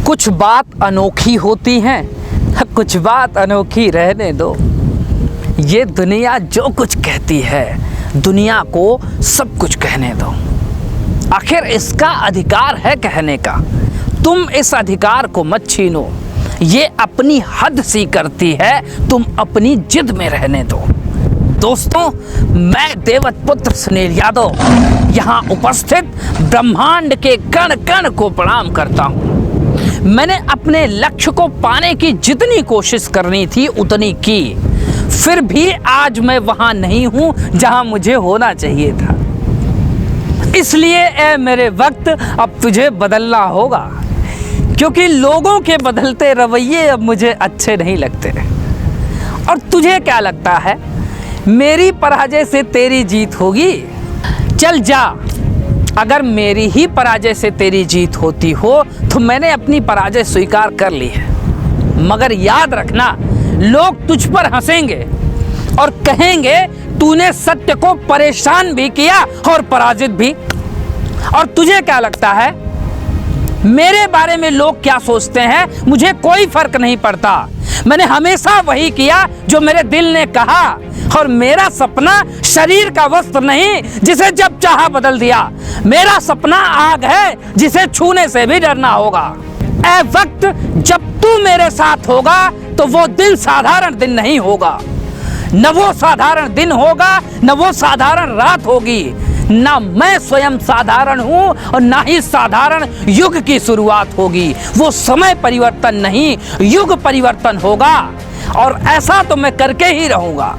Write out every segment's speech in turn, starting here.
कुछ बात अनोखी होती हैं, कुछ बात अनोखी रहने दो। ये दुनिया जो कुछ कहती है, दुनिया को सब कुछ कहने दो। आखिर इसका अधिकार है कहने का, तुम इस अधिकार को मत छीनो। ये अपनी हद सी करती है, तुम अपनी जिद में रहने दो। दोस्तों, मैं देवपुत्र सुनील यादव यहाँ उपस्थित ब्रह्मांड के कण कण को प्रणाम करता हूँ। मैंने अपने लक्ष्य को पाने की जितनी कोशिश करनी थी उतनी की, फिर भी आज मैं वहाँ नहीं हूँ जहाँ मुझे होना चाहिए था। इसलिए ए मेरे वक्त, अब तुझे बदलना होगा, क्योंकि लोगों के बदलते रवैये अब मुझे अच्छे नहीं लगते। और तुझे क्या लगता है, मेरी पराजय से तेरी जीत होगी? चल जा, अगर मेरी ही पराजय से तेरी जीत होती हो तो मैंने अपनी पराजय स्वीकार कर ली है। मगर याद रखना, लोग तुझ पर हंसेंगे और कहेंगे तूने सत्य को परेशान भी किया और पराजित भी। और तुझे क्या लगता है, मेरे बारे में लोग क्या सोचते हैं, मुझे कोई फर्क नहीं पड़ता। मैंने हमेशा वही किया जो मेरे दिल ने कहा, और मेरा सपना शरीर का वस्त्र नहीं जिसे जब चाहा बदल दिया। मेरा सपना आग है जिसे छूने से भी डरना होगा। ऐ वक्त, जब तू मेरे साथ होगा तो वो दिन साधारण दिन नहीं होगा, न वो साधारण दिन होगा, न वो साधारण रात होगी। ना मैं स्वयं साधारण हूँ और ना ही साधारण युग की शुरुआत होगी। वो समय परिवर्तन नहीं, युग परिवर्तन होगा, और ऐसा तो मैं करके ही रहूँगा,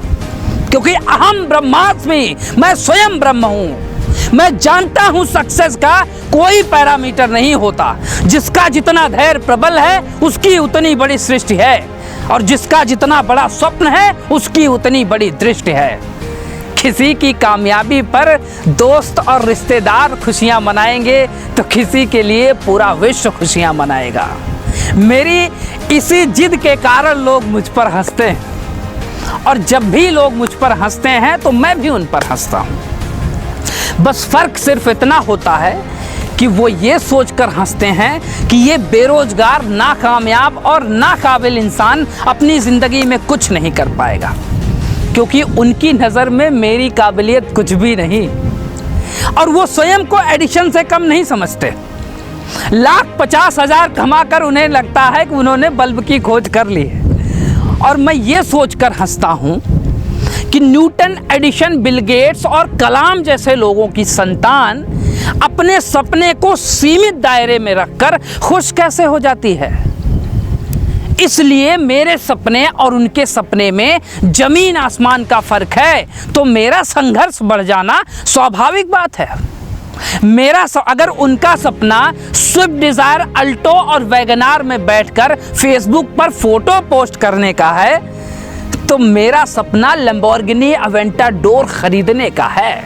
क्योंकि अहम ब्रह्मास्मि, मैं स्वयं ब्रह्म हूँ। मैं जानता हूँ सक्सेस का कोई पैरामीटर नहीं होता। जिसका जितना धैर्य प्रबल है उसकी उतनी बड़ी सृष्टि है, और जिसका जितना बड़ा स्वप्न है उसकी उतनी बड़ी दृष्टि है। किसी की कामयाबी पर दोस्त और रिश्तेदार खुशियाँ मनाएंगे तो किसी के लिए पूरा विश्व खुशियाँ मनाएगा। मेरी इसी जिद के कारण लोग मुझ पर हंसते हैं, और जब भी लोग मुझ पर हंसते हैं तो मैं भी उन पर हंसता हूँ। बस फर्क सिर्फ इतना होता है कि वो ये सोचकर हंसते हैं कि ये बेरोजगार, नाकामयाब और नाकाबिल इंसान अपनी ज़िंदगी में कुछ नहीं कर पाएगा, क्योंकि उनकी नज़र में मेरी काबिलियत कुछ भी नहीं। और वो स्वयं को एडिशन से कम नहीं समझते। 1,50,000 कमाकर उन्हें लगता है कि उन्होंने बल्ब की खोज कर ली है। और मैं ये सोचकर हंसता हूँ कि न्यूटन, एडिशन, बिल गेट्स और कलाम जैसे लोगों की संतान अपने सपने को सीमित दायरे में रखकर खुश कैसे हो जाती है। इसलिए मेरे सपने और उनके सपने में जमीन आसमान का फर्क है, तो मेरा संघर्ष बढ़ जाना स्वाभाविक बात है। अगर उनका सपना स्विफ्ट डिजायर, अल्टो और वैगनार में बैठकर फेसबुक पर फोटो पोस्ट करने का है, तो मेरा सपना लैम्बोर्गिनी अवेंटाडोर खरीदने का है,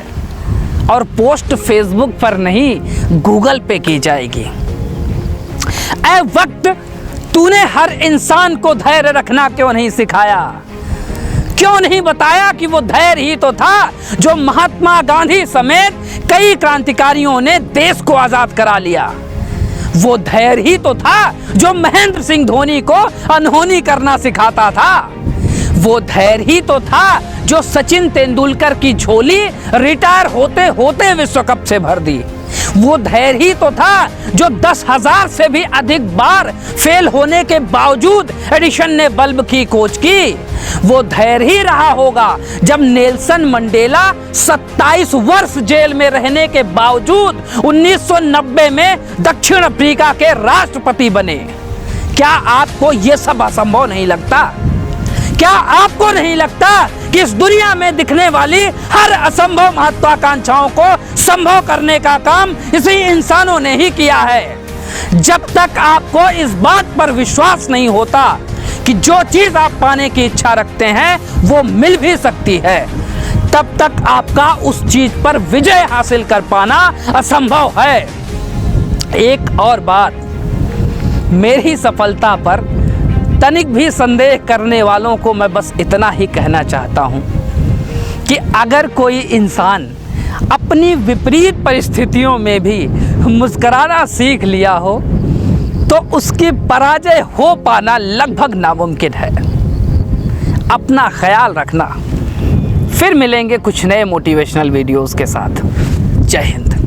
और पोस्ट फेसबुक पर नहीं गूगल पे की जाएगी। ऐ वक्त, तूने हर इंसान को धैर्य रखना क्यों नहीं सिखाया? क्यों नहीं बताया कि वो धैर्य ही तो था जो महात्मा गांधी समेत कई क्रांतिकारियों ने देश को आजाद करा लिया? वो धैर्य ही तो था जो महेंद्र सिंह धोनी को अनहोनी करना सिखाता था। वो धैर्य ही तो था जो सचिन तेंदुलकर की झोली रिटायर होते होते विश्व कप से भर दी। वो धैर्य ही तो था जो 10,000 से भी अधिक बार फेल होने के बावजूद एडिशन ने बल्ब की खोज की। वो धैर्य ही रहा होगा जब नेल्सन मंडेला 27 वर्ष जेल में रहने के बावजूद 1990 में दक्षिण अफ्रीका के राष्ट्रपति बने। क्या आपको ये सब असंभव नहीं लगता? क्या आपको नहीं लगता कि इस दुनिया में दिखने वाली हर असंभव महत्वाकांक्षाओं को संभव करने का काम इसी इंसानों ने ही किया है? जब तक आपको इस बात पर विश्वास नहीं होता कि जो चीज आप पाने की इच्छा रखते हैं वो मिल भी सकती है, तब तक आपका उस चीज पर विजय हासिल कर पाना असंभव है। एक और बात, मेरी सफलता पर तनिक भी संदेह करने वालों को मैं बस इतना ही कहना चाहता हूँ कि अगर कोई इंसान अपनी विपरीत परिस्थितियों में भी मुस्कुराना सीख लिया हो तो उसकी पराजय हो पाना लगभग नामुमकिन है। अपना ख्याल रखना। फिर मिलेंगे कुछ नए मोटिवेशनल वीडियोस के साथ। जय हिंद।